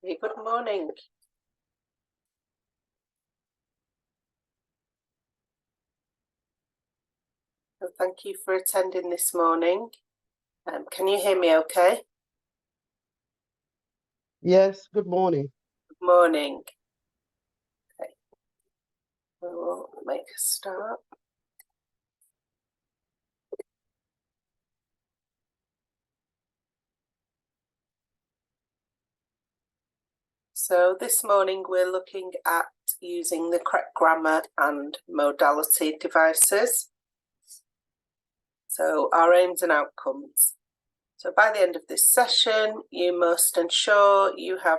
Hey, good morning. Well, thank you for attending this morning. Can you hear me okay? Yes, good morning. Good morning. Okay, we'll make a start. So this morning we're looking at using the correct grammar and modality devices. So our aims and outcomes. So by the end of this session, you must ensure you have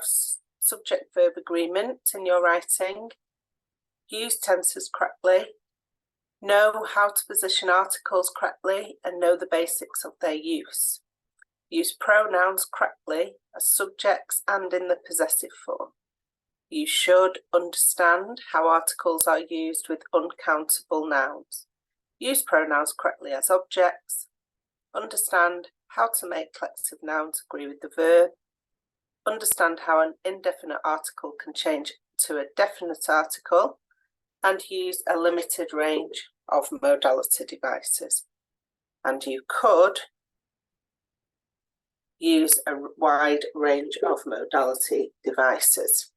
subject-verb agreement in your writing, use tenses correctly, know how to position articles correctly and know the basics of their use. Use pronouns correctly as subjects and in the possessive form. You should understand how articles are used with uncountable nouns. Use pronouns correctly as objects. Understand how to make collective nouns agree with the verb. Understand how an indefinite article can change to a definite article. And use a limited range of modality devices. And you could use a wide range of modality devices.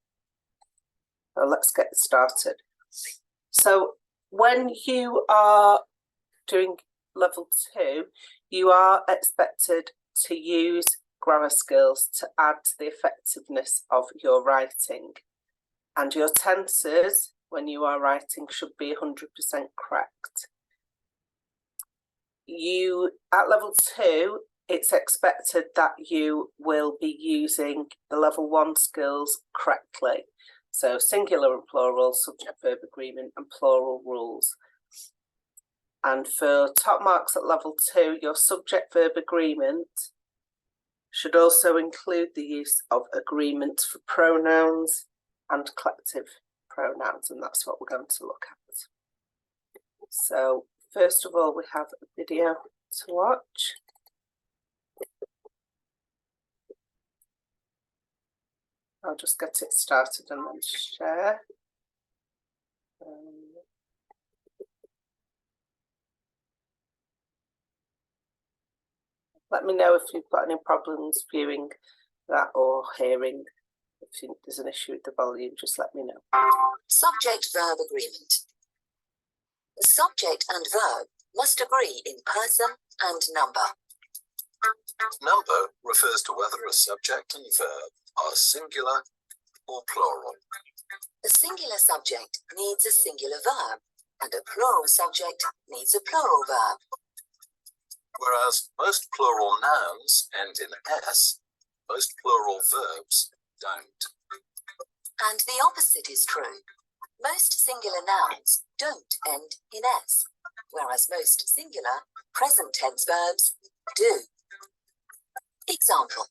So let's get started. So when you are doing level 2, you are expected to use grammar skills to add to the effectiveness of your writing. And your tenses, when you are writing, should be 100% correct. At level 2, it's expected that you will be using the level 1 skills correctly. So singular and plural, subject-verb agreement and plural rules. And for top marks at level 2, your subject-verb agreement should also include the use of agreement for pronouns and collective pronouns, and that's what we're going to look at. So first of all, we have a video to watch. I'll just get it started and then share. Let me know if you've got any problems viewing that or hearing. If there's an issue with the volume, just let me know. Subject-verb agreement. The subject and verb must agree in person and number. Number refers to whether a subject and verb are singular or plural. A singular subject needs a singular verb, and a plural subject needs a plural verb. Whereas most plural nouns end in S, most plural verbs don't. And the opposite is true. Most singular nouns don't end in S, whereas most singular present tense verbs do. Example.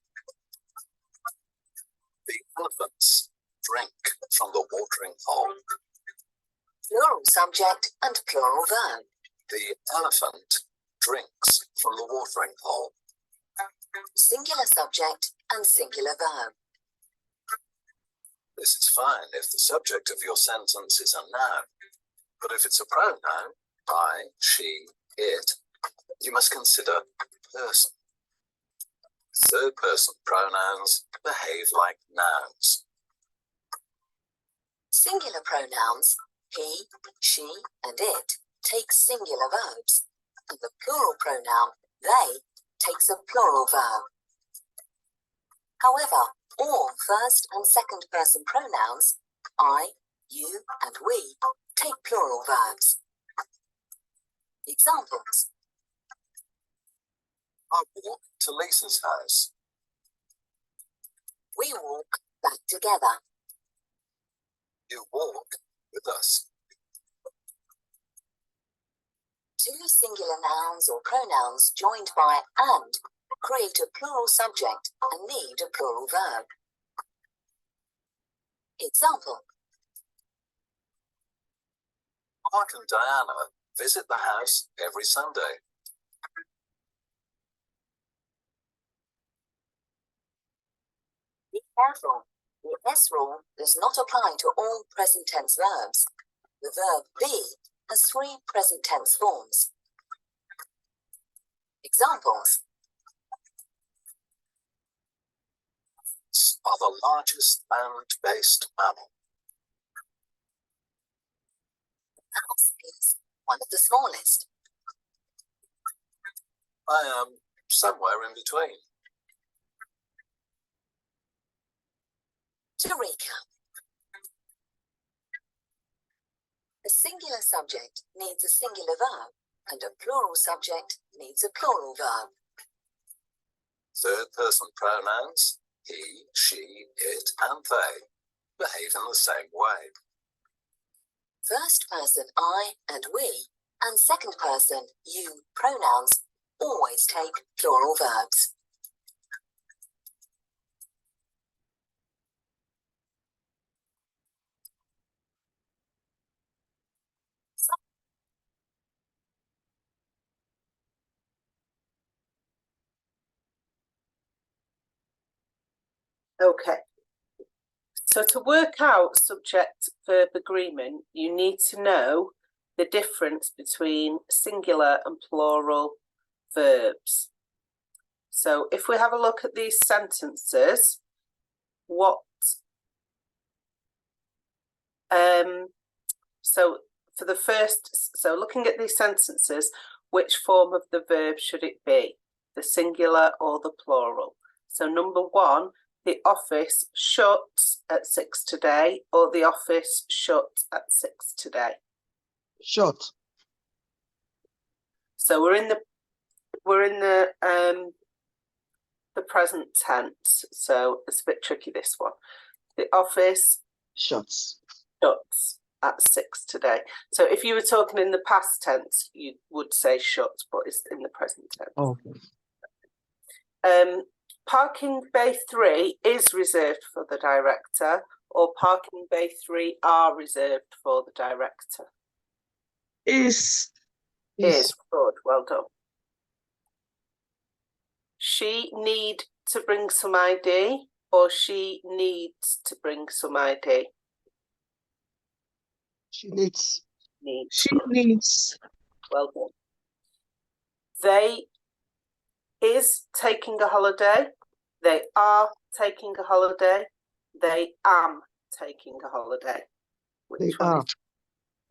The elephants drink from the watering hole. Plural subject and plural verb. The elephant drinks from the watering hole. Singular subject and singular verb. This is fine if the subject of your sentence is a noun, but if it's a pronoun, I, she, it, you must consider person. Third person pronouns behave like nouns. Singular pronouns, he, she, and it, take singular verbs, and the plural pronoun, they, takes a plural verb. However, all first and second person pronouns, I, you, and we, take plural verbs. Examples. I walk to Lisa's house. We walk back together. You walk with us. Two singular nouns or pronouns joined by and create a plural subject and need a plural verb. Example. Mark and Diana visit the house every Sunday. Be careful. The S rule does not apply to all present tense verbs. The verb be has 3 present tense forms. Examples. Are the largest land-based mammal. Mouse is one of the smallest. I am somewhere in between. To recap, a singular subject needs a singular verb, and a plural subject needs a plural verb. Third-person pronouns, he, she, it, and they, behave in the same way. First person I and we, and second person you pronouns always take plural verbs. Okay. So to work out subject-verb agreement, you need to know the difference between singular and plural verbs. So if we have a look at these sentences, so looking at these sentences, which form of the verb should it be? The singular or the plural? So number 1, the office shut at 6 today, or the office shut at 6 today. Shut. So we're in the present tense. So it's a bit tricky, this one. The office Shuts. shuts at 6 today. So if you were talking in the past tense, you would say shut, but it's in the present tense. Okay. Parking bay 3 is reserved for the director, or parking bay 3 are reserved for the director. Is Is good, well done. She need to bring some ID, or she needs to bring some ID. she needs. Needs. She needs. Well done. They is taking a holiday. They are taking a holiday. They am taking a holiday. They Which one are. is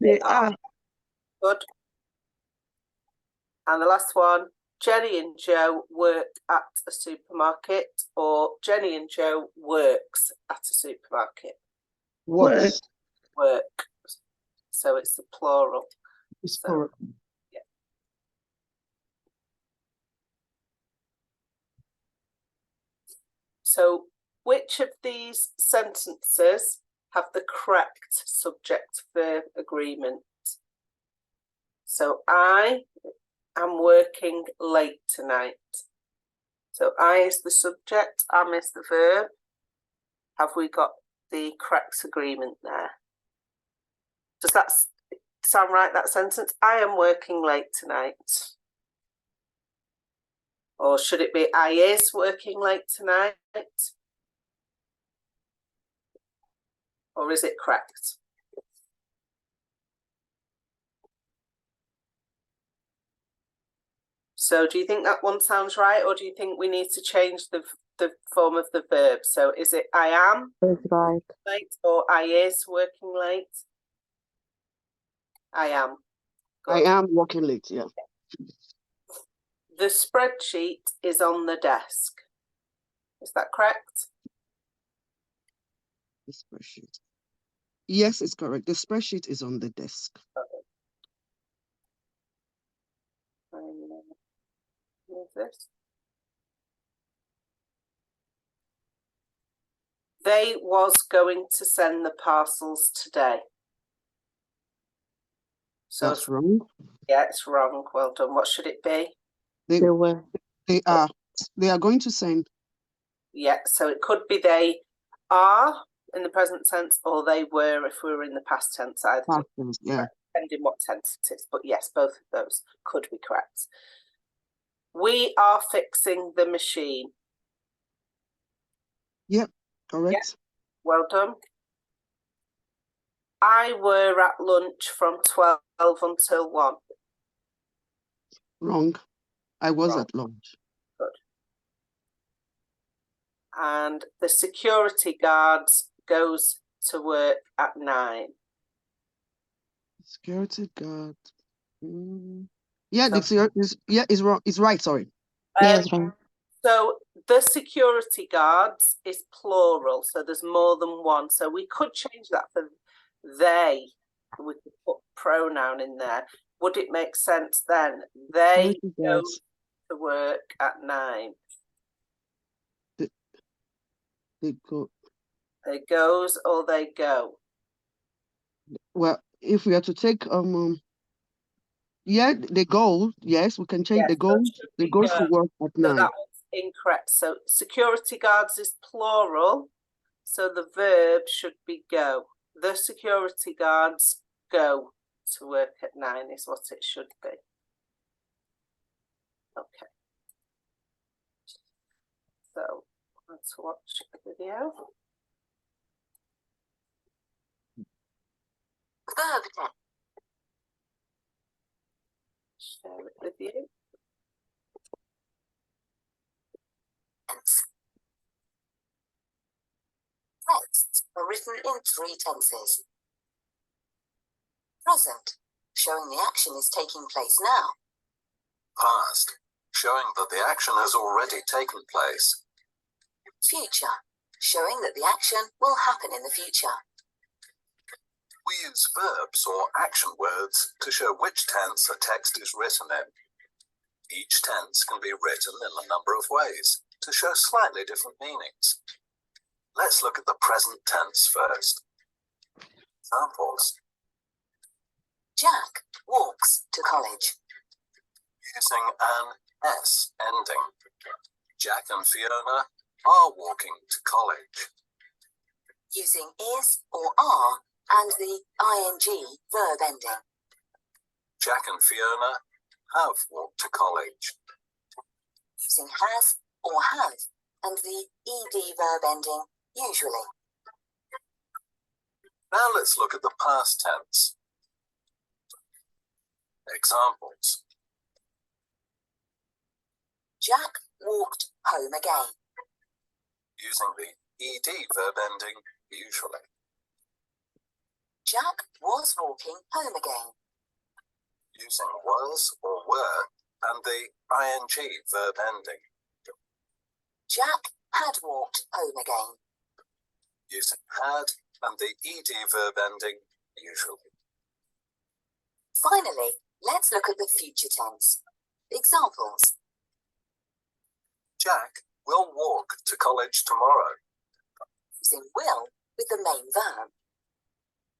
They are. good? And the last one, Jenny and Joe work at a supermarket, or Jenny and Joe works at a supermarket. Works. Work. So it's the plural. Is So, correct. yeah. So which of these sentences have the correct subject-verb agreement? So I am working late tonight. So I is the subject, am is the verb. Have we got the correct agreement there? Does that sound right, that sentence? I am working late tonight. Or should it be I is working late tonight? Or is it correct? So do you think that one sounds right, or do you think we need to change the form of the verb? So is it I am right. late, or I is working late? I am. I Good. am working late, yeah. The spreadsheet is on the desk. Is that correct? The spreadsheet. Yes, it's correct. The spreadsheet is on the desk. Move this. They was going to send the parcels today. So That's wrong. yeah, it's wrong. Well done. What should it be? They were. they are. They are going to send. Yeah, so it could be they are in the present tense, or they were if we were in the past tense, either. Parcels, yeah. Depending what tense it is. But yes, both of those could be correct. We are fixing the machine. Yep, correct. Well done. I were at lunch from 12 until 1. Wrong. I was Wrong. at lunch. Good. And the security guards goes to work at 9. Security guard. Yeah, it's wrong. It's right. Sorry. Yes, wrong. So the security guards is plural, so there's more than one. So we could change that for they. We could put pronoun in there. Would it make sense then? They Security go guards. to work at 9. They go. They goes or they go. Well, if we are to take yeah, they go. Yes, we can change. Yes, They go. so it should They be goes go. to work at So 9. that was incorrect. So security guards is plural. So the verb should be go. The security guards go to work at 9 is what it should be. Okay. So let's watch the video. Verb tense. Share it with you. Texts are written in 3 tenses. Present, showing the action is taking place now. Past, showing that the action has already taken place. Future, showing that the action will happen in the future. We use verbs or action words to show which tense a text is written in. Each tense can be written in a number of ways to show slightly different meanings. Let's look at the present tense first. Examples. Jack walks to college. Using an S ending. Jack and Fiona are walking to college. Using is or are and the ing verb ending. Jack and Fiona have walked to college. Using has or have and the ed verb ending usually. Now let's look at the past tense. Examples. Jack walked home again. Using the ed verb ending usually. Jack was walking home again. Using was or were and the ing verb ending. Jack had walked home again. Using had and the ed verb ending usually. Finally, let's look at the future tense. Examples. Jack will walk to college tomorrow. Using will with the main verb.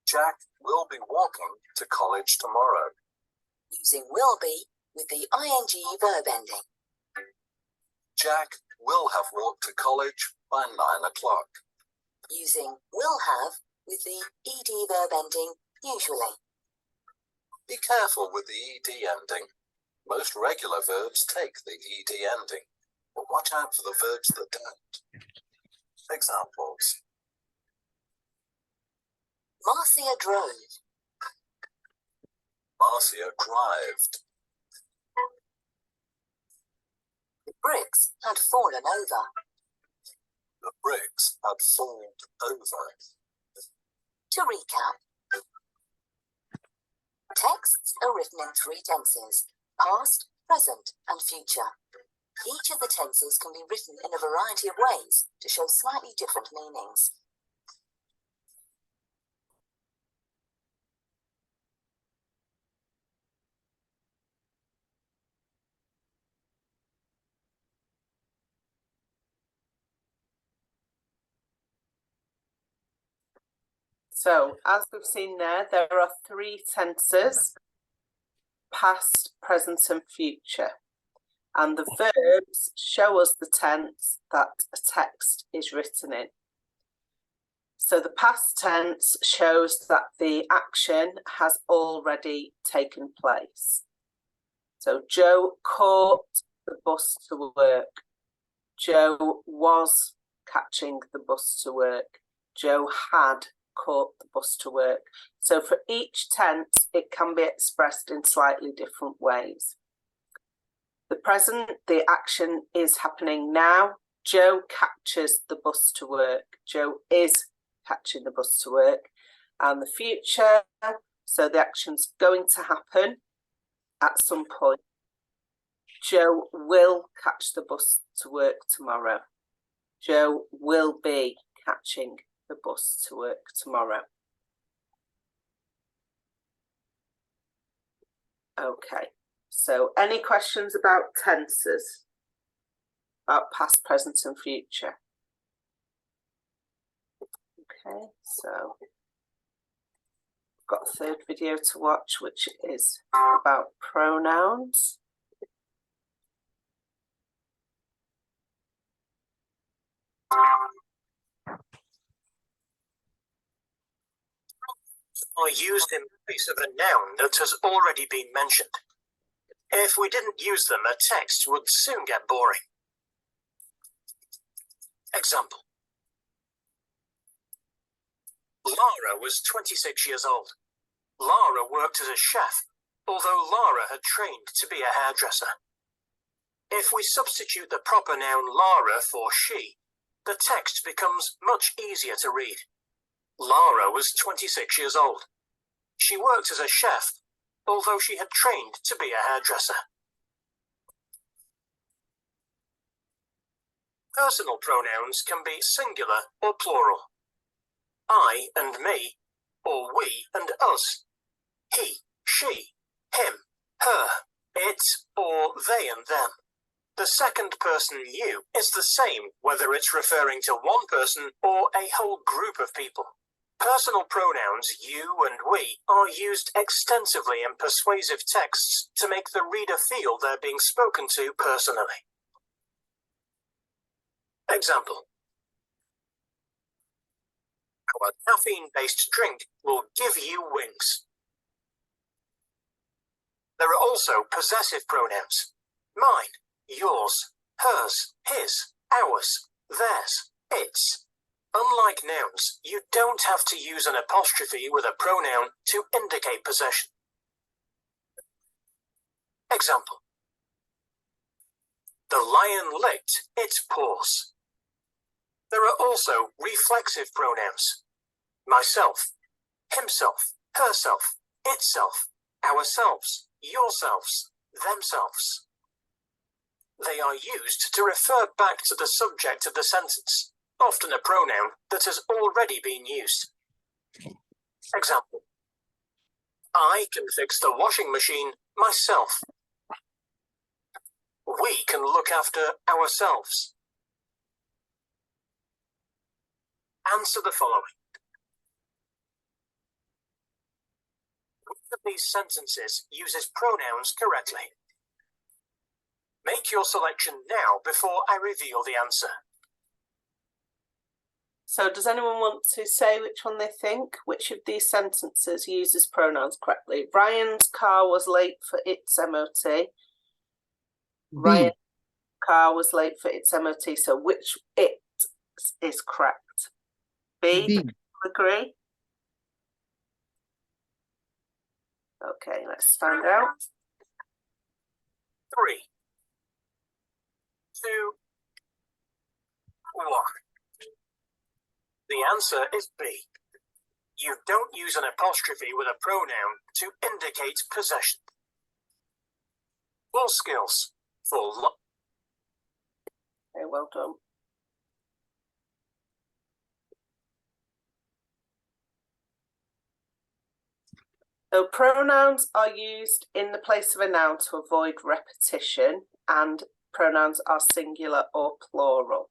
Jack will be walking to college tomorrow. Using will be with the ing verb ending. Jack will have walked to college by 9 o'clock. Using will have with the ed verb ending usually. Be careful with the ed ending. Most regular verbs take the ed ending, but watch out for the verbs that don't. Examples. Marcia drove. Marcia drived. The bricks had fallen over. The bricks had fallen over. To recap, texts are written in 3 tenses: past, present, and future. Each of the tenses can be written in a variety of ways to show slightly different meanings. So as we've seen there are 3 tenses: past, present and future. And the verbs show us the tense that a text is written in. So the past tense shows that the action has already taken place. So Joe caught the bus to work. Joe was catching the bus to work. Joe had caught the bus to work. So for each tense, it can be expressed in slightly different ways. The present, the action is happening now. Joe catches the bus to work. Joe is catching the bus to work. And the future, so the action's going to happen at some point. Joe will catch the bus to work tomorrow. Joe will be catching the bus to work tomorrow. Okay, so any questions about tenses? About past, present and future? Okay, so I've got a third video to watch, which is about pronouns. Are used in place of a noun that has already been mentioned. If we didn't use them, a text would soon get boring. Example. Lara was 26 years old. Lara worked as a chef, although Lara had trained to be a hairdresser. If we substitute the proper noun Lara for she, the text becomes much easier to read. Lara was 26 years old. She worked as a chef, although she had trained to be a hairdresser. Personal pronouns can be singular or plural. I and me, or we and us. He, she, him, her, it, or they and them. The second person you is the same whether it's referring to one person or a whole group of people. Personal pronouns you and we are used extensively in persuasive texts to make the reader feel they're being spoken to personally. Example. Our caffeine-based drink will give you wings. There are also possessive pronouns. Mine, yours, hers, his, ours, theirs, its. Unlike nouns, you don't have to use an apostrophe with a pronoun to indicate possession. Example. The lion licked its paws. There are also reflexive pronouns. Myself, himself, herself, itself, ourselves, yourselves, themselves. They are used to refer back to the subject of the sentence, often a pronoun that has already been used. Example. I can fix the washing machine myself. We can look after ourselves. Answer the following. Which of these sentences uses pronouns correctly? Make your selection now before I reveal the answer. So does anyone want to say which one they think? Which of these sentences uses pronouns correctly? Ryan's car was late for its MOT. Ryan's car was late for its MOT. So which it is correct? B. B. Do you agree? Okay, let's find out. 3, 2, 1. The answer is B. You don't use an apostrophe with a pronoun to indicate possession. 4 skills for Okay, well done. So pronouns are used in the place of a noun to avoid repetition, and pronouns are singular or plural.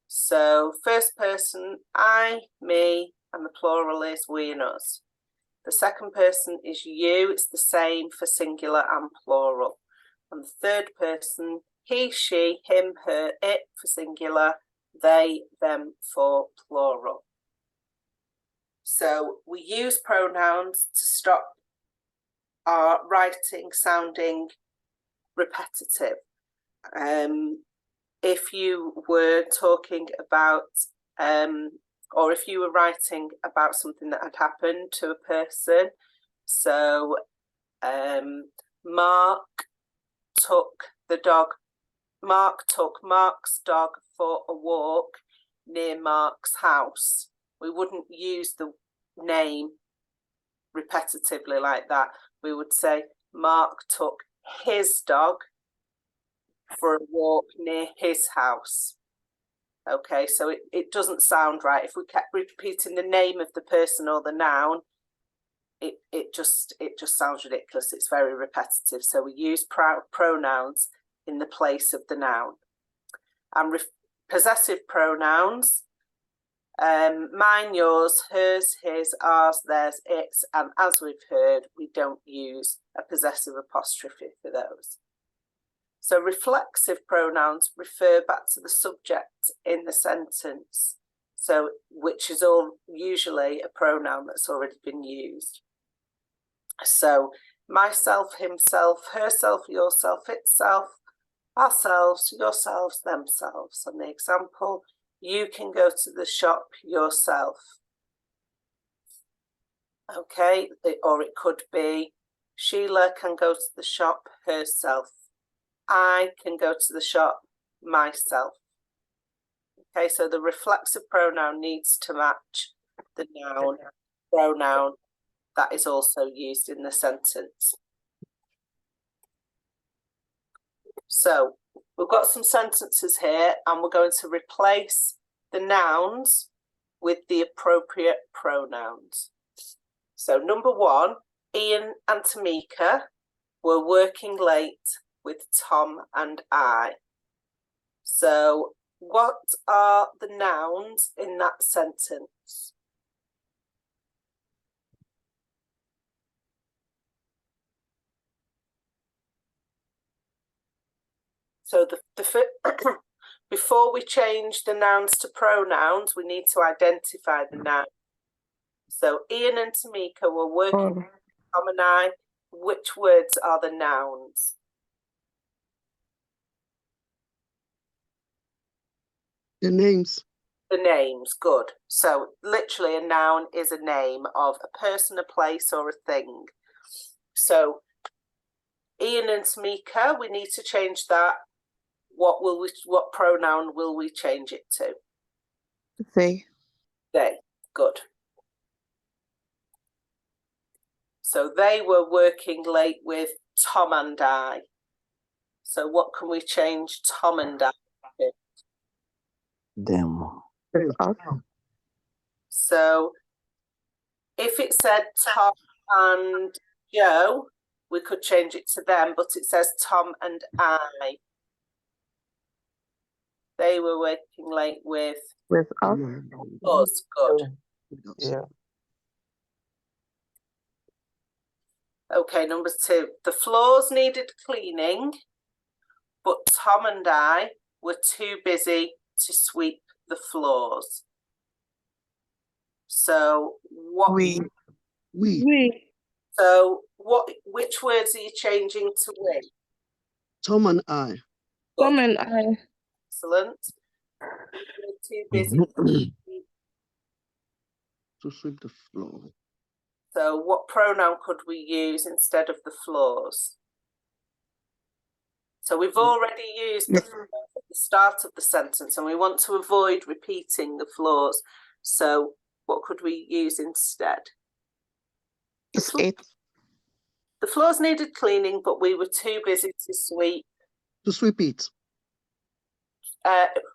So first person, I, me, and the plural is we and us. The second person is you, it's the same for singular and plural. And the third person, he, she, him, her, it for singular, they, them for plural. So we use pronouns to stop our writing sounding repetitive. If you were talking about or if you were writing about something that had happened to a person. So Mark took Mark's dog for a walk near Mark's house. We wouldn't use the name repetitively like that. We would say Mark took his dog for a walk near his house. Okay, so it doesn't sound right. If we kept repeating the name of the person or the noun, it just sounds ridiculous. It's very repetitive. So we use pronouns in the place of the noun. And possessive pronouns, mine, yours, hers, his, ours, theirs, its, and as we've heard, we don't use a possessive apostrophe for those. So reflexive pronouns refer back to the subject in the sentence, so which is all usually a pronoun that's already been used. So myself, himself, herself, yourself, itself, ourselves, yourselves, themselves. And the example, you can go to the shop yourself. Okay, or it could be Sheila can go to the shop herself. I can go to the shop myself. Okay, so the reflexive pronoun needs to match the noun pronoun that is also used in the sentence. So we've got some sentences here and we're going to replace the nouns with the appropriate pronouns. So number one, Ian and Tamika were working late with Tom and I. So what are the nouns in that sentence? So before we change the nouns to pronouns, we need to identify the noun. So Ian and Tamika were working with Tom and I. Which words are the nouns? The names. The names, good. So literally a noun is a name of a person, a place, or a thing. So Ian and Tamika, we need to change that. What pronoun will we change it to? They. They, good. So they were working late with Tom and I. So what can we change Tom and I to? Them. So if it said Tom and Joe, we could change it to them, but it says Tom and I. They were working late with us. us, good. Yeah. Okay, number two. The floors needed cleaning, but Tom and I were too busy to sweep the floors. So what? We. So which words are you changing to we? Tom and I. Tom and I. Excellent. We're too busy To sweep the floor. So what pronoun could we use instead of the floors? So we've already used the floors at the start of the sentence and we want to avoid repeating the floors. So what could we use instead? It's it. The floors needed cleaning, but we were too busy to sweep. To sweep it.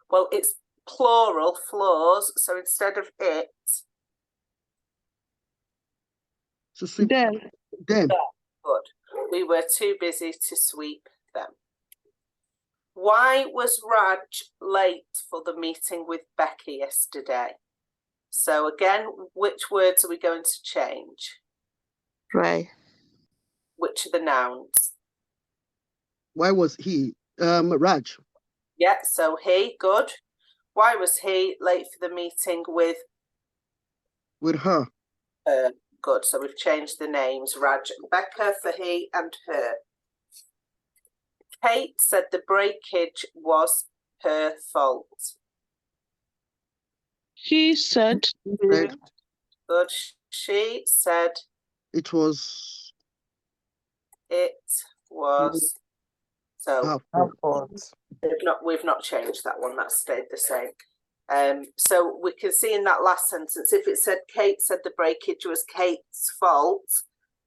Well, it's plural, floors. So instead of it, To sweep Them. them. good. We were too busy to sweep them. Why was Raj late for the meeting with Becky yesterday? So again, which words are we going to change? Right. Which are the nouns? Why was he? Raj. Yeah, so he, good. Why was he late for the meeting with her? Good, so we've changed the names, Raj and Becca for he and her. Kate said the breakage was her fault. She said. Said Good. She said it was it was. So half Half full. what? we've not changed that one. That stayed the same. So we can see in that last sentence, if it said Kate said the breakage was Kate's fault,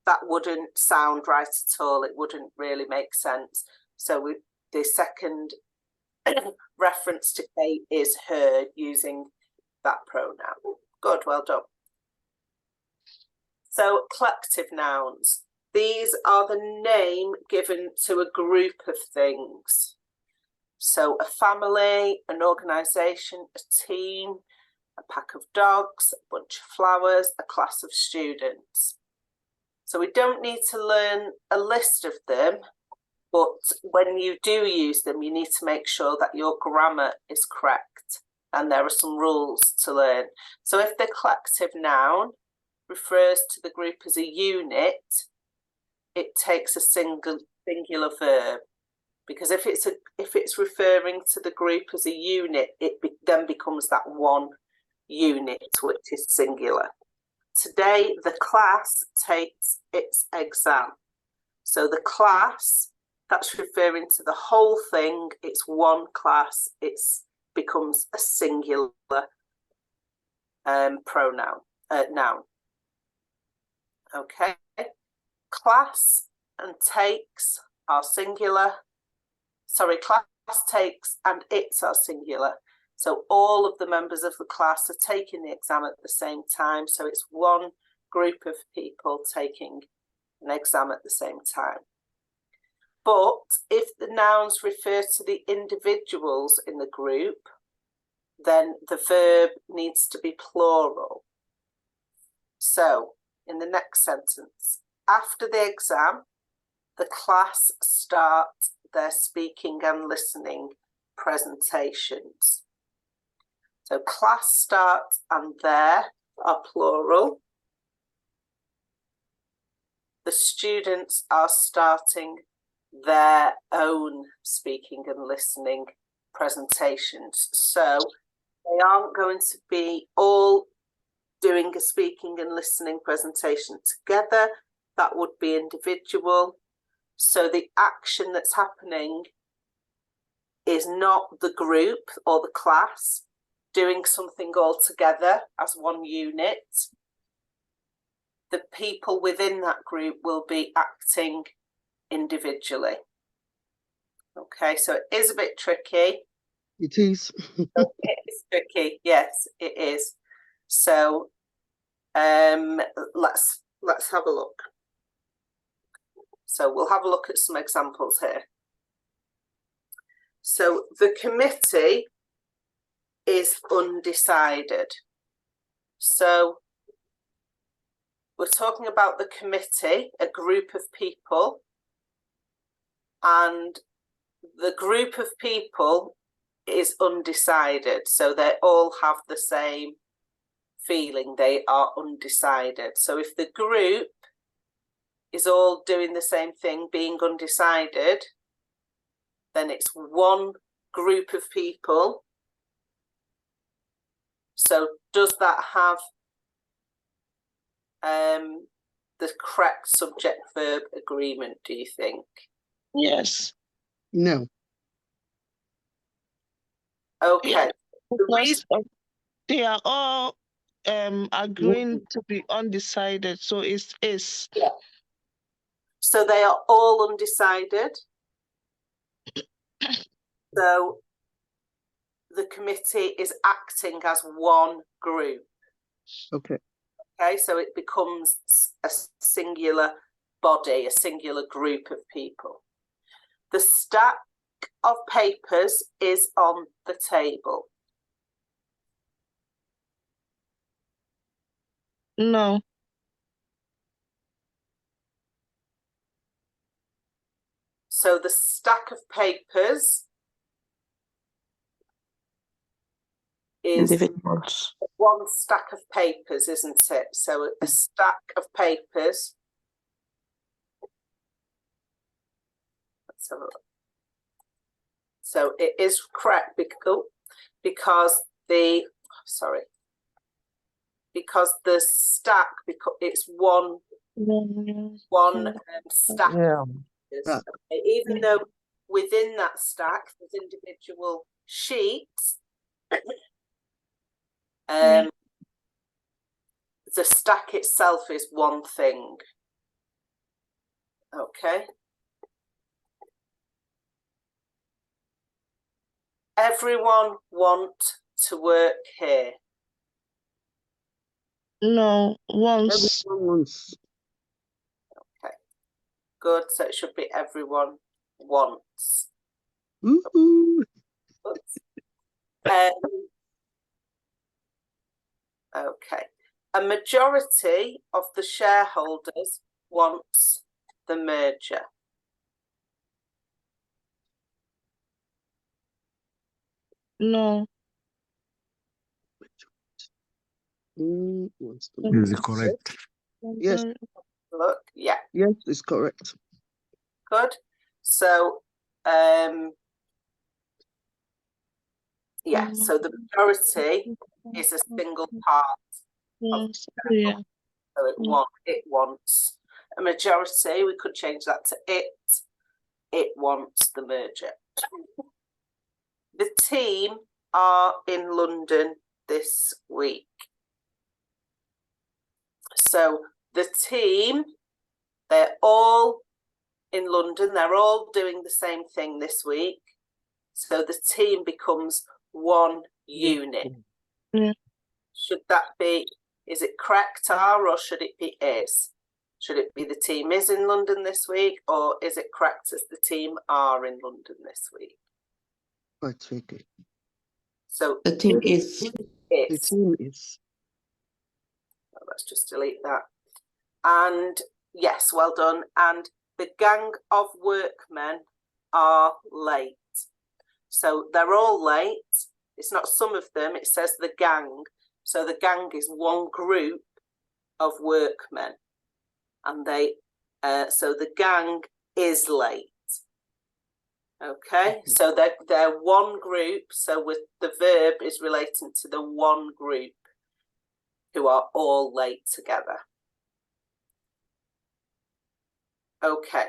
that wouldn't sound right at all. It wouldn't really make sense. So the second reference to Kate is her, using that pronoun. Good, well done. So collective nouns. These are the name given to a group of things. So a family, an organisation, a team, a pack of dogs, a bunch of flowers, a class of students. So we don't need to learn a list of them, but when you do use them, you need to make sure that your grammar is correct. And there are some rules to learn. So if the collective noun refers to the group as a unit, it takes a singular verb. Because if it's referring to the group as a unit, it then becomes that one unit, which is singular. Today, the class takes its exam. So the class, that's referring to the whole thing. It's one class. It becomes a singular pronoun, noun. Okay. Class and takes are singular. Sorry, class takes and its are singular. So all of the members of the class are taking the exam at the same time. So it's one group of people taking an exam at the same time. But if the nouns refer to the individuals in the group, then the verb needs to be plural. So in the next sentence, after the exam, the class start their speaking and listening presentations. So class start and their are plural. The students are starting their own speaking and listening presentations. So they aren't going to be all doing a speaking and listening presentation together. That would be individual. So the action that's happening is not the group or the class doing something all together as one unit. The people within that group will be acting individually. Okay, so it is a bit tricky. It is. It is tricky, yes, it is. So let's have a look. So we'll have a look at some examples here. So the committee is undecided. So we're talking about the committee, a group of people, and the group of people is undecided. So they all have the same feeling, they are undecided. So if the group is all doing the same thing, being undecided, then it's one group of people. So does that have the correct subject-verb agreement, do you think? Yes. No. Okay. Yeah, The because they are all agreeing to be undecided, so it's is. Yeah. So they are all undecided. So the committee is acting as one group. Okay. Okay, so it becomes a singular body, a singular group of people. The stack of papers is on the table. No. So the stack of papers is Individuals. one stack of papers, isn't it? So a stack of papers. Let's have a look. So it is correct because the, sorry, because the stack, because it's one stack. Yeah. Stack. Okay, even though within that stack there's individual sheets, the stack itself is one thing. Okay. Everyone want to work here? No, once. Everyone wants. Okay. Good. So it should be everyone wants. Woohoo. Okay. A majority of the shareholders wants the merger. No. Wants to Is it correct? Yes. Look, yeah, Yes, it's correct. good. So, yeah, so the majority is a single part. Yes. Yeah. So it wants a majority. We could change that to it. It wants the merger. The team are in London this week. So the team, they're all in London. They're all doing the same thing this week. So the team becomes one unit. Yeah. Should that be, is it correct, are, or should it be is? Should it be the team is in London this week, or is it correct as the team are in London this week? Quite tricky. So The team is. The team is. Oh, let's just delete that. And yes, well done. And the gang of workmen are late. So they're all late. It's not some of them, it says the gang. So the gang is one group of workmen. And they, so the gang is late. Okay, so they're one group. So with the verb is relating to the one group who are all late together. Okay.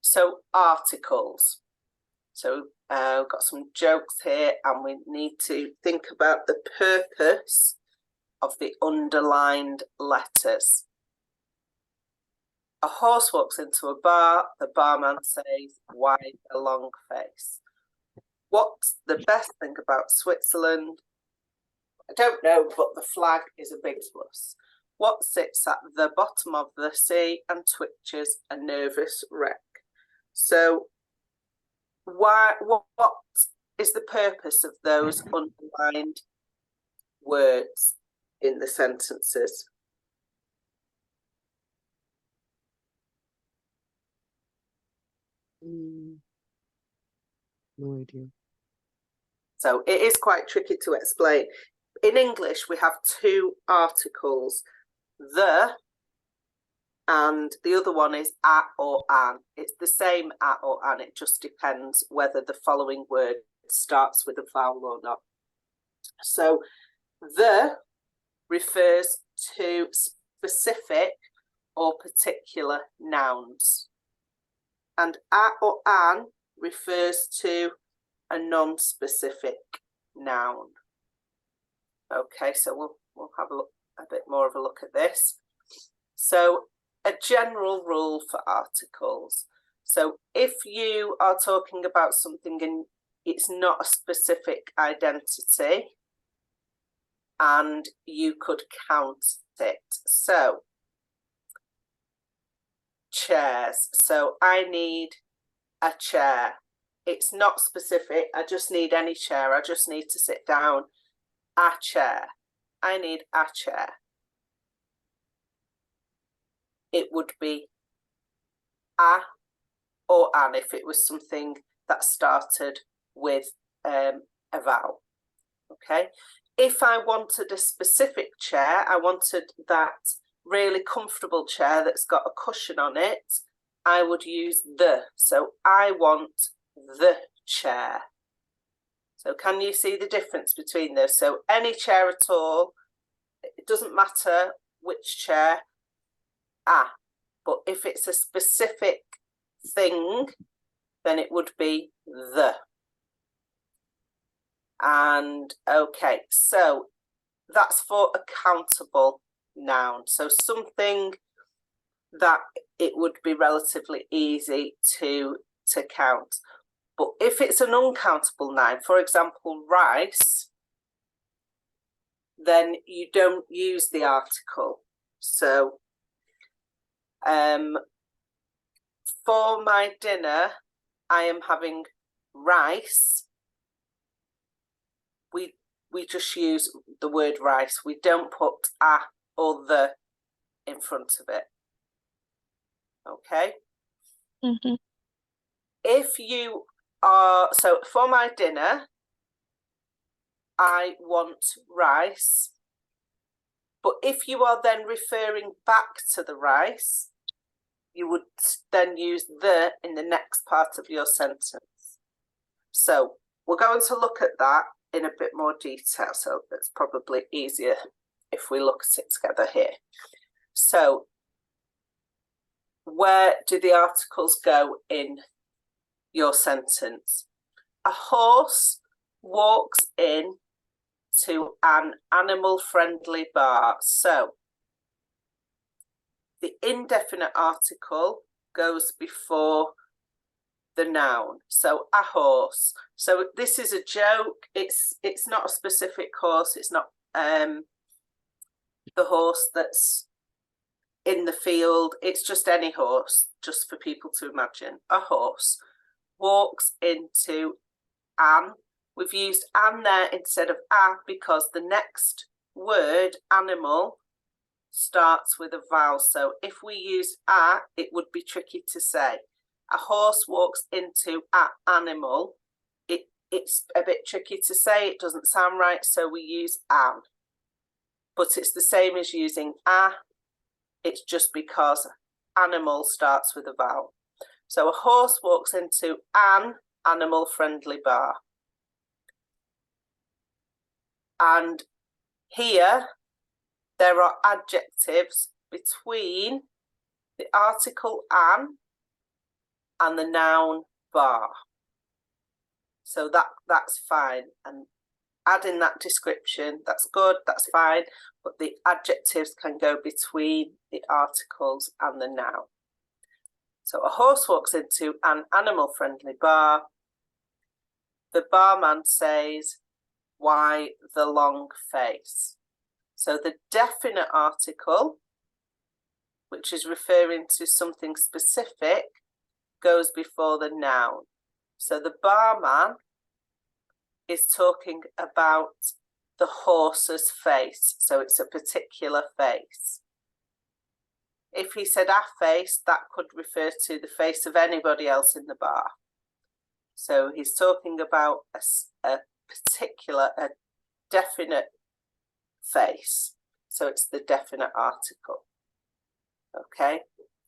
So articles. So we've got some jokes here, and we need to think about the purpose of the underlined letters. A horse walks into a bar. The barman says, "Why a long face?" What's the best thing about Switzerland? I don't know, but the flag is a big plus. What sits at the bottom of the sea and twitches a nervous wreck? So what is the purpose of those underlined words in the sentences? No idea. So it is quite tricky to explain. In English, we have two articles, the, and the other one is at or an. It's the same at or an, it just depends whether the following word starts with a vowel or not. So the refers to specific or particular nouns. And at or an refers to a non-specific noun. Okay, so we'll have a bit more of a look at this. So a general rule for articles. So if you are talking about something and it's not a specific identity, and you could count it. So chairs. So I need a chair. It's not specific. I just need any chair. I just need to sit down. A chair. I need a chair. It would be a or an if it was something that started with a vowel. Okay. If I wanted a specific chair, I wanted that really comfortable chair that's got a cushion on it, I would use the. So I want the chair. So can you see the difference between those? So any chair at all, it doesn't matter which chair, but if it's a specific thing, then it would be the. And okay, so that's for a countable noun. So something that it would be relatively easy to count. But if it's an uncountable noun, for example, rice, then you don't use the article. So for my dinner, I am having rice. We just use the word rice. We don't put a or the in front of it. Okay? Mm-hmm. If you are, so for my dinner, I want rice. But if you are then referring back to the rice, you would then use the in the next part of your sentence. So we're going to look at that in a bit more detail. So it's probably easier if we look at it together here. So where do the articles go in your sentence? A horse walks in to an animal-friendly bar. So the indefinite article goes before the noun. So a horse. So this is a joke. It's not a specific horse. It's not the horse that's in the field. It's just any horse, just for people to imagine. A horse walks into an. We've used an there instead of a because the next word, animal, starts with a vowel. So if we use a, it would be tricky to say. A horse walks into an animal. It's a bit tricky to say. It doesn't sound right, so we use an. But it's the same as using a. It's just because animal starts with a vowel. So a horse walks into an animal-friendly bar. And here, there are adjectives between the article an and the noun bar. So that's fine. And adding that description, that's good, that's fine. But the adjectives can go between the articles and the noun. So a horse walks into an animal-friendly bar. The barman says, "Why the long face?" So the definite article, which is referring to something specific, goes before the noun. So the barman is talking about the horse's face. So it's a particular face. If he said a face, that could refer to the face of anybody else in the bar. So he's talking about a particular, a definite face. So it's the definite article. Okay.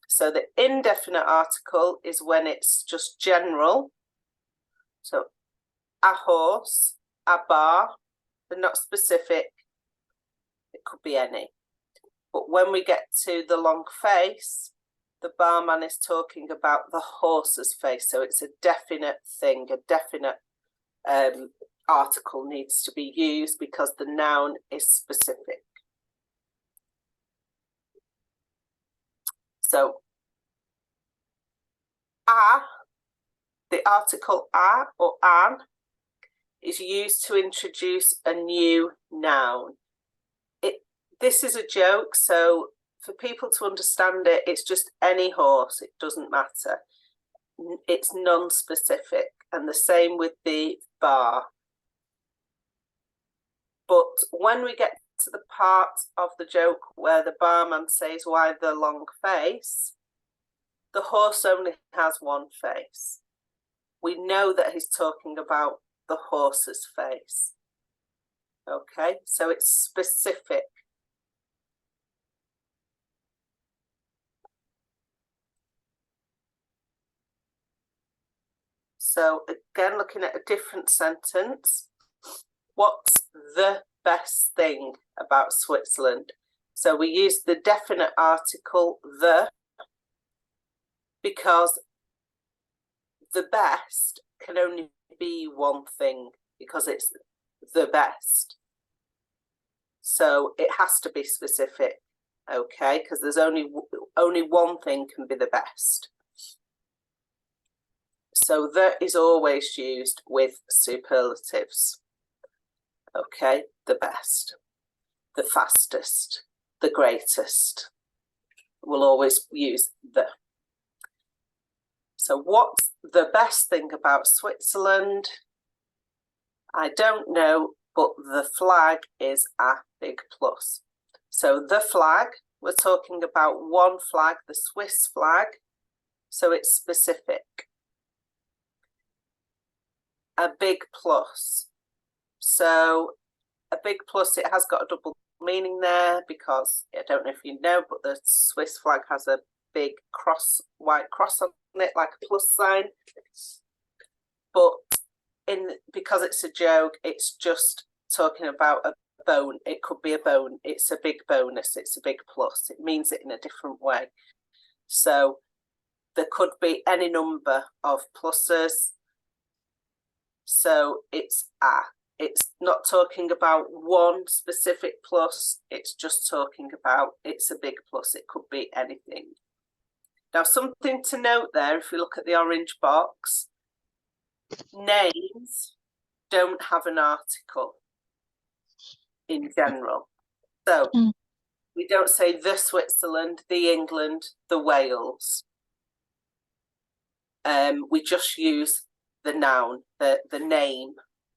So the indefinite article is when it's just general. So a horse, a bar, they're not specific. It could be any. But when we get to the long face, the barman is talking about the horse's face. So it's a definite thing, a definite article needs to be used because the noun is specific. So the article a or an is used to introduce a new noun. This is a joke, so for people to understand it, it's just any horse, it doesn't matter. It's non-specific, and the same with the bar. But when we get to the part of the joke where the barman says, "Why the long face?" the horse only has one face. We know that he's talking about the horse's face. Okay, so it's specific. So again, looking at a different sentence, what's the best thing about Switzerland? So we use the definite article the, because the best can only be one thing, because it's the best. So it has to be specific, okay? Because there's only one thing can be the best. So the is always used with superlatives. Okay, the best, the fastest, the greatest. We'll always use the. So what's the best thing about Switzerland? I don't know, but the flag is a big plus. So the flag, we're talking about one flag, the Swiss flag. So it's specific. A big plus. So a big plus, it has got a double meaning there, because I don't know if you know, but the Swiss flag has a big cross, white cross on it, like a plus sign. But because it's a joke, it's just talking about a bone. It could be a bone. It's a big bonus. It's a big plus. It means it in a different way. So there could be any number of pluses. So it's not talking about one specific plus. It's just talking about it's a big plus. It could be anything. Now, something to note there, if we look at the orange box, names don't have an article in general. So we don't say the Switzerland, the England, the Wales. We just use the noun, the name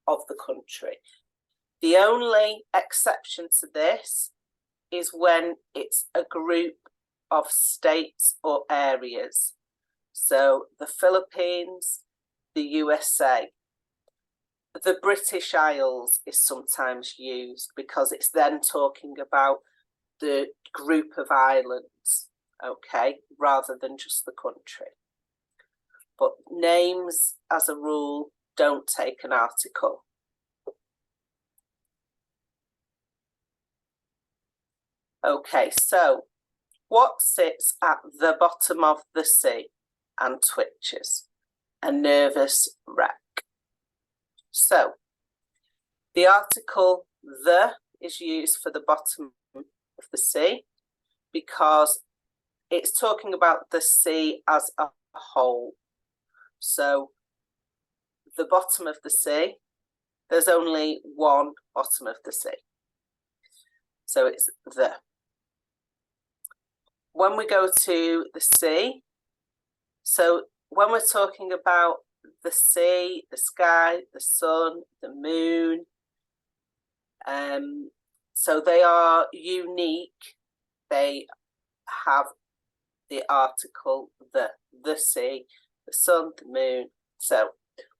of the country. The only exception to this is when it's a group of states or areas. So the Philippines, the USA. The British Isles is sometimes used because it's then talking about the group of islands, okay, rather than just the country. But names, as a rule, don't take an article. Okay, so what sits at the bottom of the sea and twitches? A nervous wreck. So the article the is used for the bottom of the sea because it's talking about the sea as a whole. So the bottom of the sea, there's only one bottom of the sea. So it's the. When we go to the sea, so when we're talking about the sea, the sky, the sun, the moon, so they are unique. They have the article the sea, the sun, the moon. So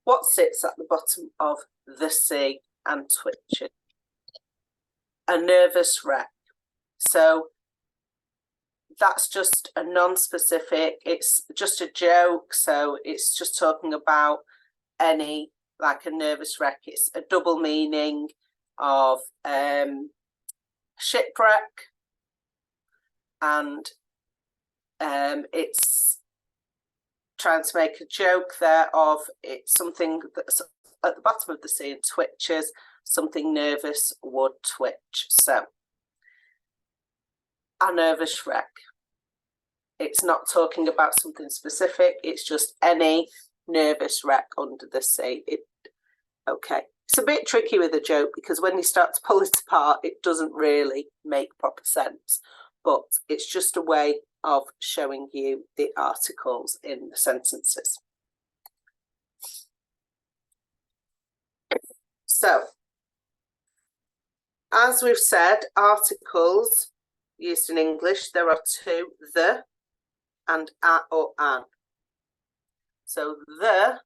what sits at the bottom of the sea and twitches? A nervous wreck. So that's just a non-specific, it's just a joke, so it's just talking about any, like a nervous wreck. It's a double meaning of shipwreck, and it's trying to make a joke there of it's something that's at the bottom of the sea and twitches. Something nervous would twitch. So a nervous wreck. It's not talking about something specific. It's just any nervous wreck under the sea. Okay. It's a bit tricky with a joke because when you start to pull it apart, it doesn't really make proper sense. But it's just a way of showing you the articles in the sentences. So, as we've said, articles used in English, there are two, the and a or an. So the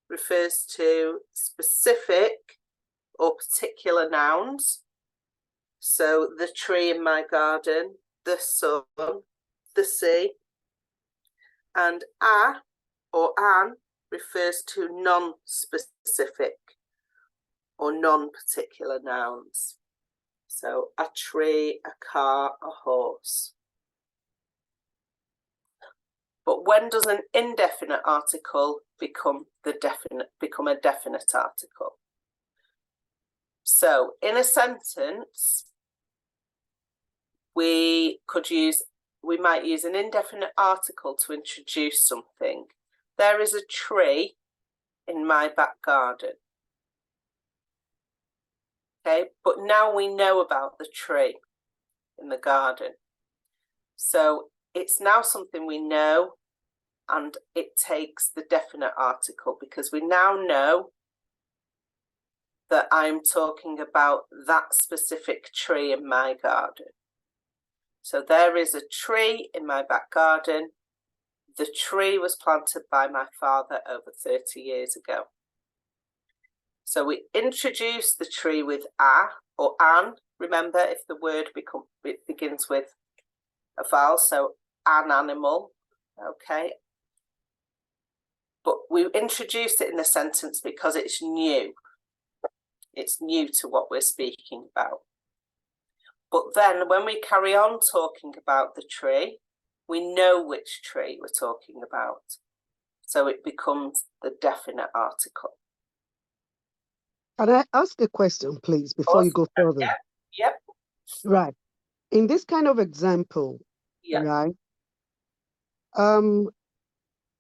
refers to specific or particular nouns. So the tree in my garden, the sun, the sea. And a or an refers to non-specific or non-particular nouns. So a tree, a car, a horse. But when does an indefinite article become a definite article? So in a sentence, we might use an indefinite article to introduce something. There is a tree in my back garden. Okay, but now we know about the tree in the garden. So it's now something we know, and it takes the definite article because we now know that I'm talking about that specific tree in my garden. So there is a tree in my back garden. The tree was planted by my father over 30 years ago. So we introduce the tree with a or an. Remember, if the word begins with a vowel, so an animal, okay. But we introduce it in the sentence because it's new. It's new to what we're speaking about. But then when we carry on talking about the tree, we know which tree we're talking about. So it becomes the definite article. Can I ask a question, please, before you go further? Yeah. Yep. Right. In this kind of example, Yep. right?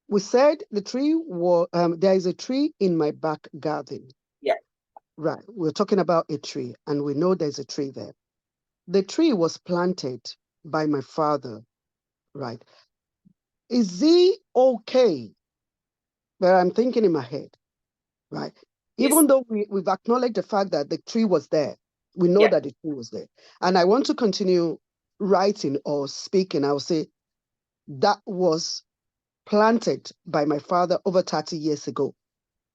We said the tree was there is a tree in my back garden. Yeah. Right. We're talking about a tree, and we know there's a tree there. The tree was planted by my father, right? Is he okay? But I'm thinking in my head, right? Even though we've acknowledged the fact that the tree was there, we know that the tree was there. And I want to continue writing or speaking. I'll say that was planted by my father over 30 years ago.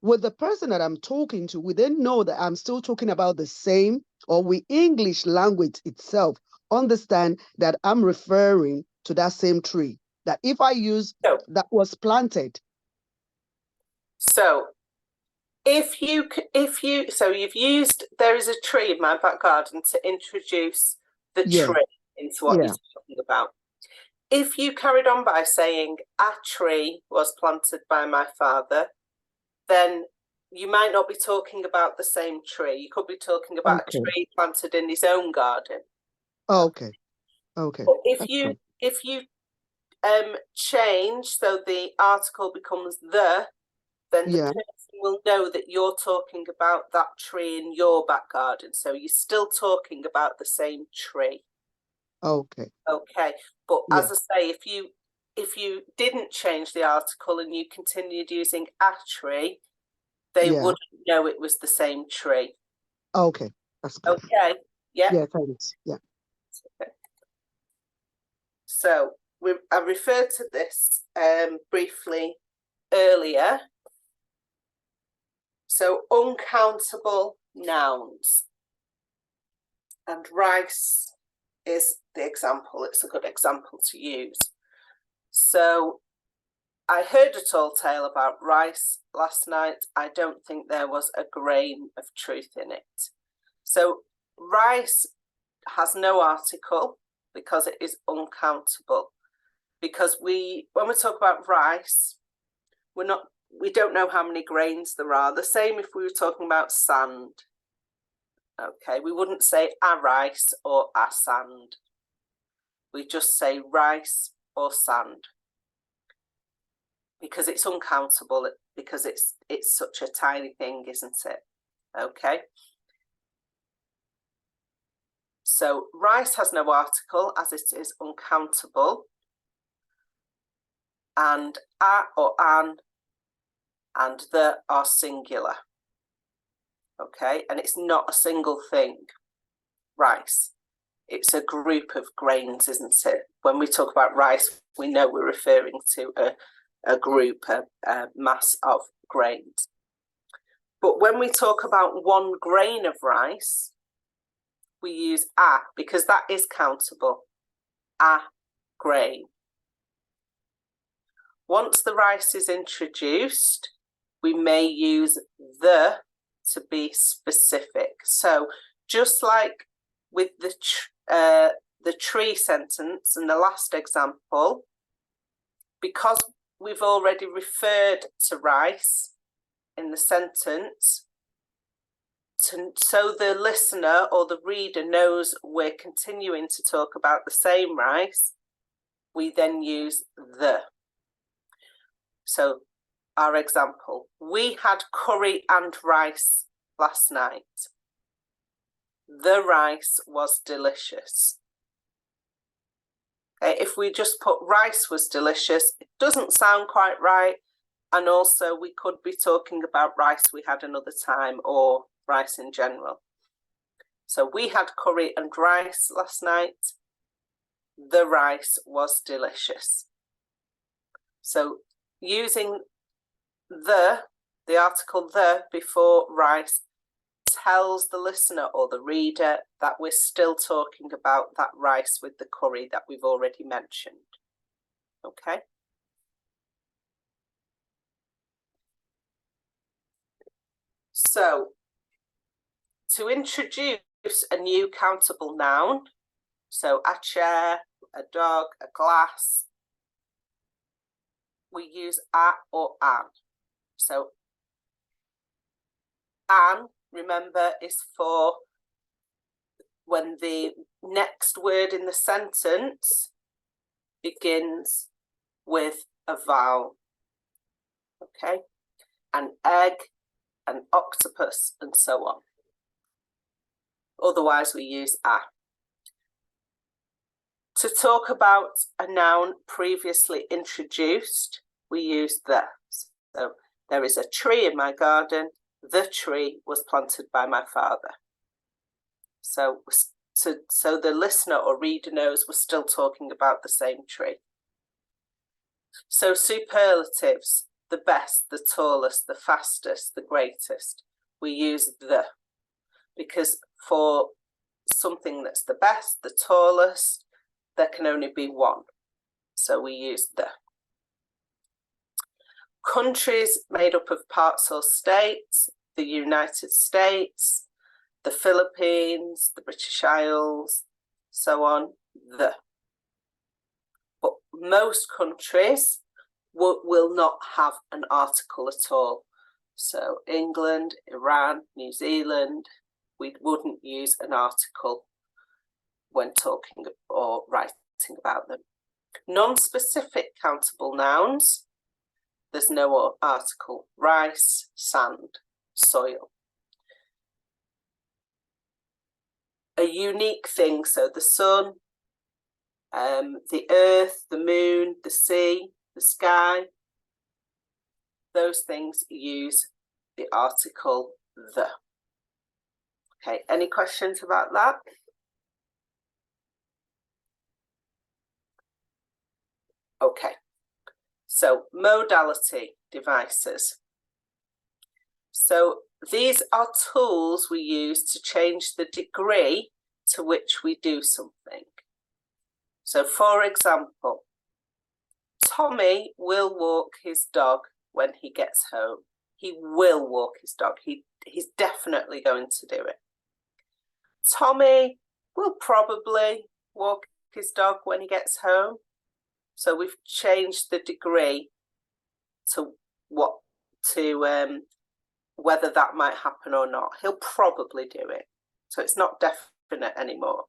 With the person that I'm talking to, we then know that I'm still talking about the same, or we English language itself understand that I'm referring to that same tree. That if I use that was planted. So you've used there is a tree in my back garden to introduce the tree into what you're talking about. If you carried on by saying a tree was planted by my father, then you might not be talking about the same tree. You could be talking about a tree planted in his own garden. Okay. Okay. But if you change, so the article becomes the, then the person will know that you're talking about that tree in your back garden. So you're still talking about the same tree. Okay. Okay. But as I say, if you didn't change the article and you continued using a tree, they wouldn't know it was the same tree. Okay. That's good. Okay. Yeah. Yeah, thanks. Yeah. Okay. So I referred to this briefly earlier. So uncountable nouns. And rice is the example. It's a good example to use. So I heard a tall tale about rice last night. I don't think there was a grain of truth in it. So rice has no article because it is uncountable. Because when we talk about rice, we don't know how many grains there are. The same if we were talking about sand. Okay, we wouldn't say a rice or a sand. We just say rice or sand. Because it's uncountable, because it's such a tiny thing, isn't it? Okay. So rice has no article as it is uncountable. And a or an and the are singular. Okay, and it's not a single thing. Rice. It's a group of grains, isn't it? When we talk about rice, we know we're referring to a group, a mass of grains. But when we talk about one grain of rice, we use a because that is countable. A grain. Once the rice is introduced, we may use the to be specific. So just like with the tree sentence in the last example, because we've already referred to rice in the sentence, so the listener or the reader knows we're continuing to talk about the same rice, we then use the. So our example, we had curry and rice last night. The rice was delicious. Okay, if we just put rice was delicious, it doesn't sound quite right. And also we could be talking about rice we had another time or rice in general. So we had curry and rice last night. The rice was delicious. So using the article the before rice tells the listener or the reader that we're still talking about that rice with the curry that we've already mentioned. Okay. So to introduce a new countable noun, so a chair, a dog, a glass, we use a or an. So an, remember, is for when the next word in the sentence begins with a vowel. Okay, an egg, an octopus, and so on. Otherwise, we use a. To talk about a noun previously introduced, we use the. So there is a tree in my garden. The tree was planted by my father. So the listener or reader knows we're still talking about the same tree. So superlatives, the best, the tallest, the fastest, the greatest, we use the, because for something that's the best, the tallest, there can only be one. So we use the. Countries made up of parts or states, the United States, the Philippines, the British Isles, so on, the. But most countries will not have an article at all. So England, Iran, New Zealand, we wouldn't use an article when talking or writing about them. Non-specific countable nouns, there's no article. Rice, sand, soil. A unique thing, so the sun, the earth, the moon, the sea, the sky, those things use the article the. Okay, any questions about that? Okay, so modality devices. So these are tools we use to change the degree to which we do something. So for example, Tommy will walk his dog when he gets home. He will walk his dog. He's definitely going to do it. Tommy will probably walk his dog when he gets home. So we've changed the degree to whether that might happen or not. He'll probably do it. So it's not definite anymore.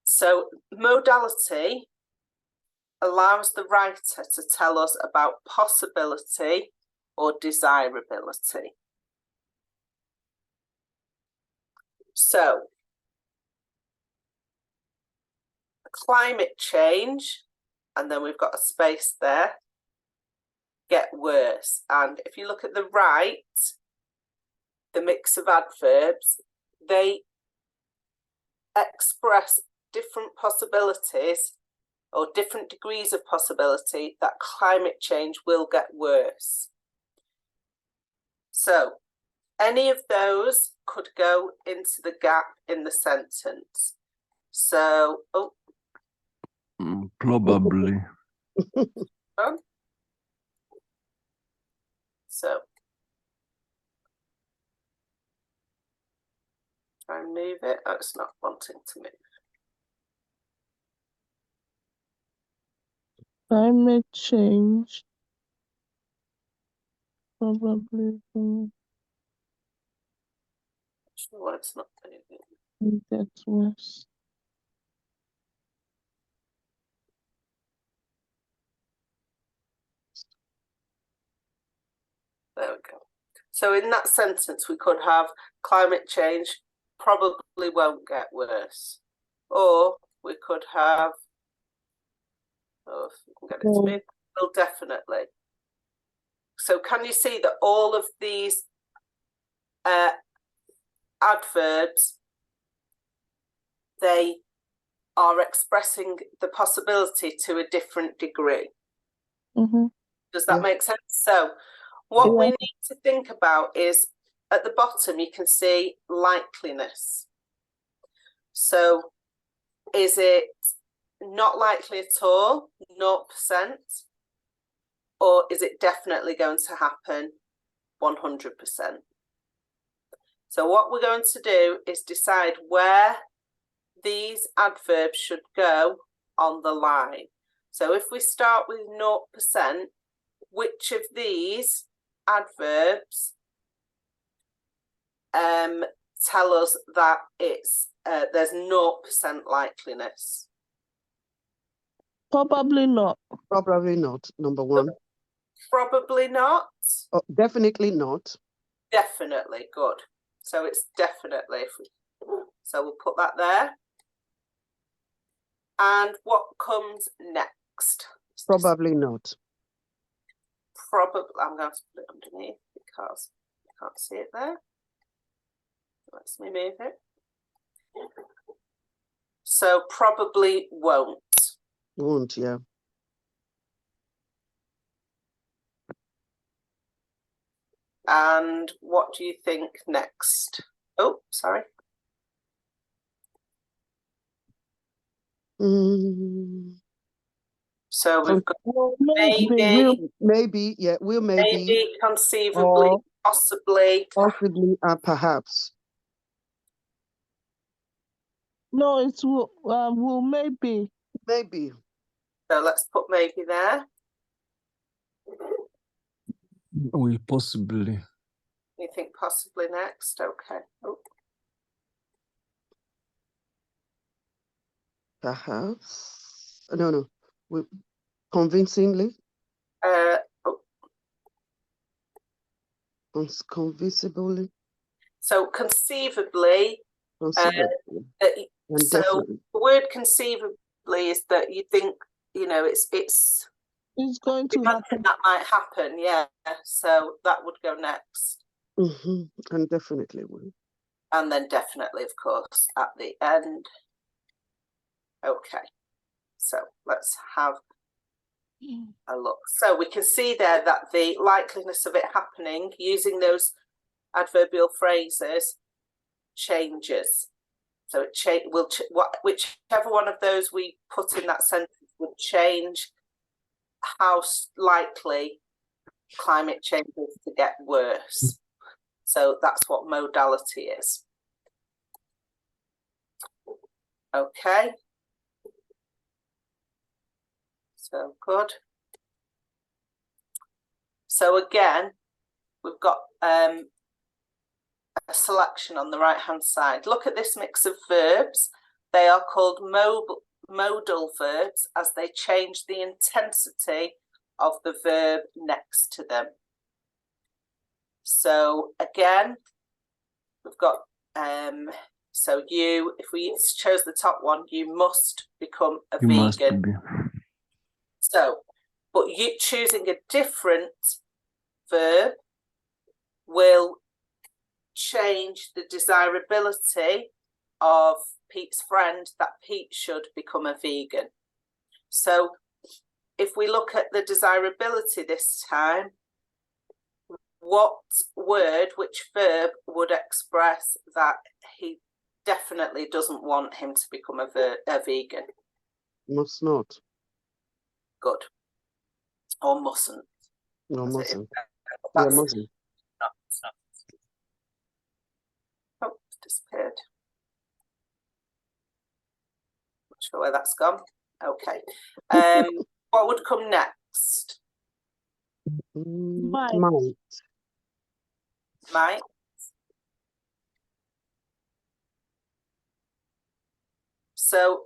So modality allows the writer to tell us about possibility or desirability. So climate change, and then we've got a space there, get worse. And if you look at the right, the mix of adverbs, they express different possibilities or different degrees of possibility that climate change will get worse. So any of those could go into the gap in the sentence. So, Probably. So try and move it. Oh, it's not wanting to move. Climate change. Probably Sure why it's not moving. get worse. There we go. So in that sentence, we could have climate change probably won't get worse. Or we could have, oh, if we can get it to move, will definitely. So can you see that all of these adverbs, they are expressing the possibility to a different degree? Mm-hmm. Does that make sense? So what we need to think about is at the bottom, you can see likeliness. So is it not likely at all, 0%? Or is it definitely going to happen 100%? So what we're going to do is decide where these adverbs should go on the line. So if we start with 0%, which of these adverbs tell us that it's there's 0% likeliness? Probably not. Probably not, number one. Probably not. Oh, definitely not. Definitely, good. So it's definitely. So we'll put that there. And what comes next? Probably not. Probably, I'm going to put it underneath because you can't see it there. Let's me move it. So probably won't. Won't, yeah. And what do you think next? Oh, sorry. So we've got maybe, yeah, we'll maybe, conceivably, possibly, perhaps. No, it's will maybe. Maybe. So let's put maybe there. Will possibly. You think possibly next? Okay. Oh. Perhaps. No. Convincingly. Oh. Convincingly. So conceivably. So the word conceivably is that you think, you know, it's going to happen. That might happen, yeah. So that would go next. And definitely will. And then definitely, of course, at the end. Okay. So let's have a look. So we can see there that the likeliness of it happening using those adverbial phrases changes. So it whichever one of those we put in that sentence would change how likely climate change is to get worse. So that's what modality is. Okay. So good. So again, we've got a selection on the right hand side. Look at this mix of verbs. They are called modal verbs as they change the intensity of the verb next to them. So again, we've got so you, if we chose the top one, you must become a vegan. Must be. So, but you choosing a different verb will change the desirability of Pete's friend that Pete should become a vegan. So if we look at the desirability this time, what word, which verb would express that he definitely doesn't want him to become a vegan? Must not. Good. Or mustn't. No, mustn't. That's must be. oh, it's disappeared. Not sure where that's gone. Okay. What would come next? Might. Might. So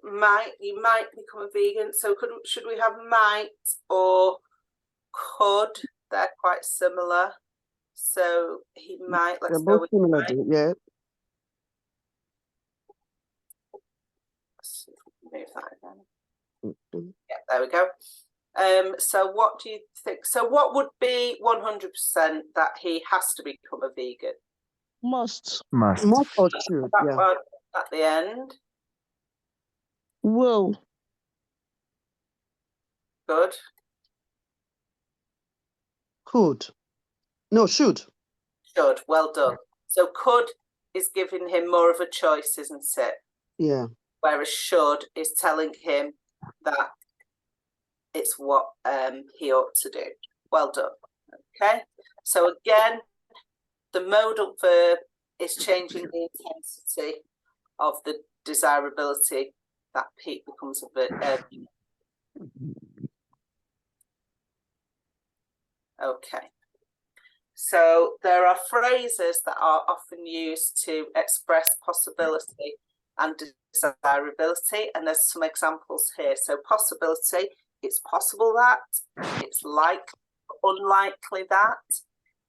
you might become a vegan. So should we have might or could? They're quite similar. So he might, let's They're go both with similar, might. yeah. Let's move that again. Mm-hmm. Yeah, there we go. So what do you think? So what would be 100% that he has to become a vegan? Must. Must. Must or should, That yeah. one at the end. Will. Good. Could. No, should. Should. Well done. So could is giving him more of a choice, isn't it? Yeah. Whereas should is telling him that it's what he ought to do. Well done. Okay. So again, the modal verb is changing the intensity of the desirability that Pete becomes a verb. Okay. So there are phrases that are often used to express possibility and desirability, and there's some examples here. So possibility, it's possible that, it's likely, unlikely that,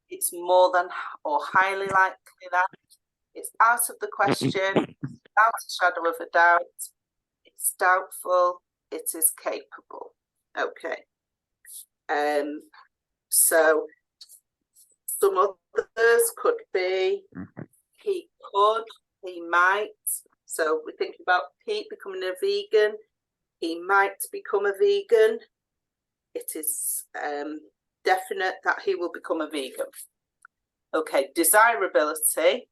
it's more than or highly likely that, it's out of the question, without a shadow of a doubt, it's doubtful, it is capable. Okay. So some others could be he could, he might. So we think about Pete becoming a vegan. He might become a vegan. It is definite that he will become a vegan. Okay, desirability.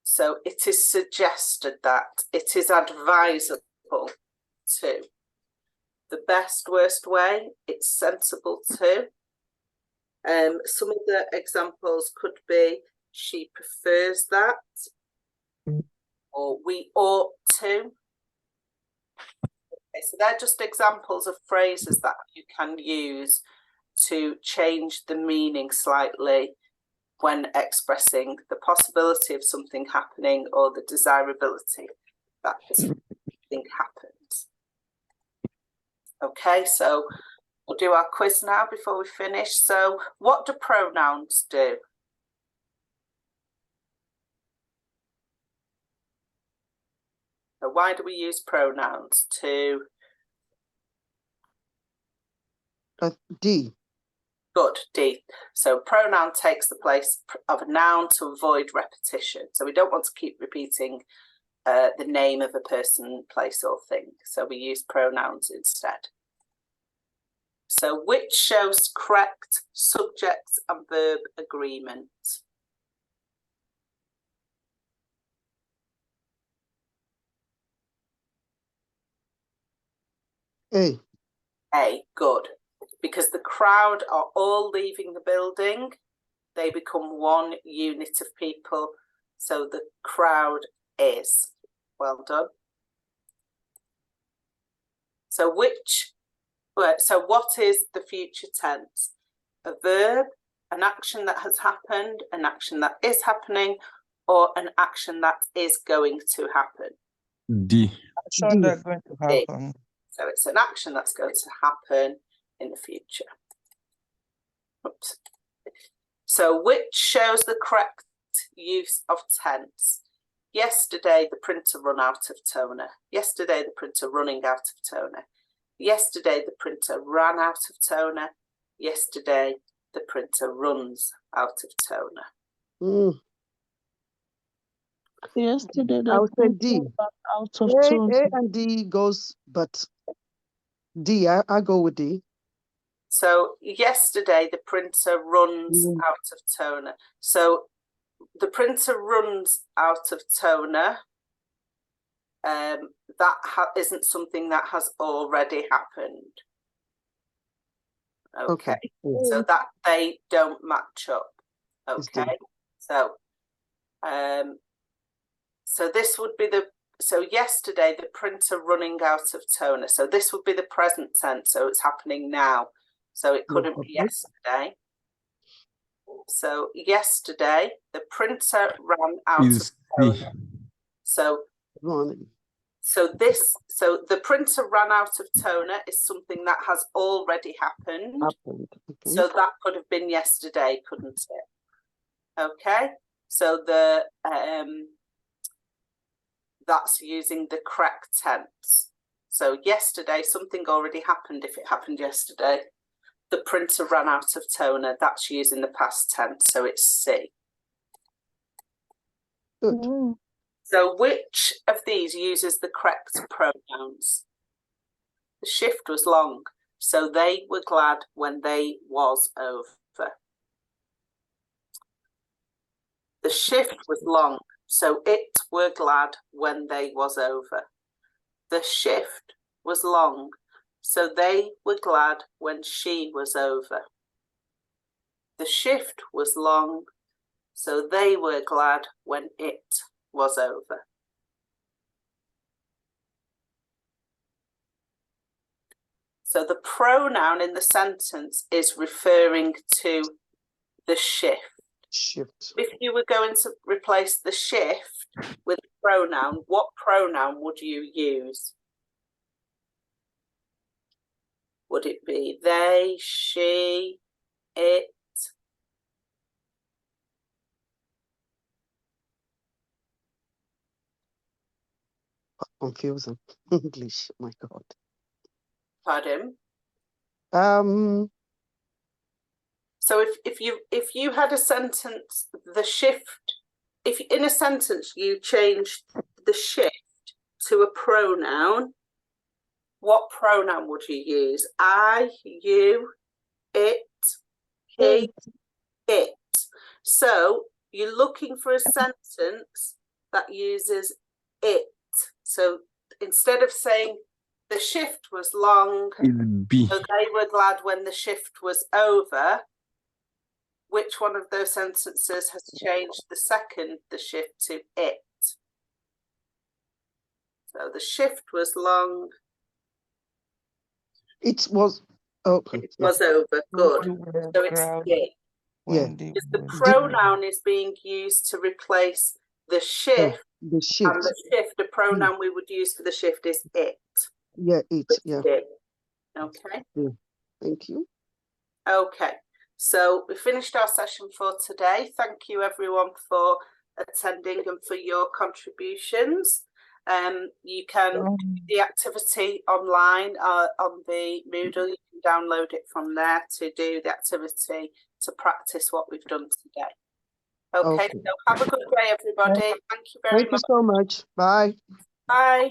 So it is suggested that, it is advisable to. The best, worst way, it's sensible to. Some of the examples could be she prefers that, or we ought to. Okay, so they're just examples of phrases that you can use to change the meaning slightly when expressing the possibility of something happening or the desirability that something happens. Okay, so we'll do our quiz now before we finish. So what do pronouns do? So why do we use pronouns? To D. good, D. So pronoun takes the place of a noun to avoid repetition. So we don't want to keep repeating the name of a person, place or thing. So we use pronouns instead. So which shows correct subject and verb agreement? A. A, good. Because the crowd are all leaving the building, they become one unit of people. So the crowd is. Well done. So what is the future tense? A verb, an action that has happened, an action that is happening, or an action that is going to happen? D. Action that's going to happen. So it's an action that's going to happen in the future. Oops. So which shows the correct use of tense? Yesterday, the printer ran out of toner. Yesterday, the printer running out of toner. Yesterday, the printer ran out of toner. Yesterday, the printer runs out of toner. Yesterday, I would say the D. printer ran out of A toner. and D goes, but D, I go with D. So yesterday, the printer runs out of toner. So the printer runs out of toner. That isn't something that has already happened. Okay, Yeah. so that they don't match up. It's the- Okay, so so this would be so yesterday the printer running out of toner. So this would be the present tense. So it's happening now. So it couldn't be problem. yesterday. So yesterday the printer ran out Is of the toner. So Running. so the printer ran out of toner is something that has already happened. Happened. Okay. So that could have been yesterday, couldn't it? Okay. So the that's using the correct tense. So yesterday, something already happened if it happened yesterday. The printer ran out of toner, that's using the past tense, so it's C. Good. So which of these uses the correct pronouns? The shift was long, so they were glad when they was over. The shift was long, so it were glad when they was over. The shift was long, so they were glad when she was over. The shift was long, so they were glad when it was over. So the pronoun in the sentence is referring to the shift. Shift. If you were going to replace the shift with a pronoun, what pronoun would you use? Would it be they, she, it? Confusing. English, my God. Pardon? So if you had a sentence, the shift, if in a sentence you changed the shift to a pronoun, what pronoun would you use? I, you, it, he, it. So you're looking for a sentence that uses it. So instead of saying the shift was long, is B. so they were glad when the shift was over, which one of those sentences has changed the shift to it? So the shift was long. it was okay. It was over. Good. So it's it. Yeah. Because the pronoun is being used to replace the shift. The shift. And the shift, the pronoun we would use for the shift is it. Yeah, it. Yeah. It. Okay. Yeah. Thank you. Okay. So we finished our session for today. Thank you everyone for attending and for your contributions. You can do the activity online on the Moodle. You can download it from there to do the activity to practice what we've done today. Okay. So have a good day, everybody. Thank you very much. Thank you so much. Bye. Bye.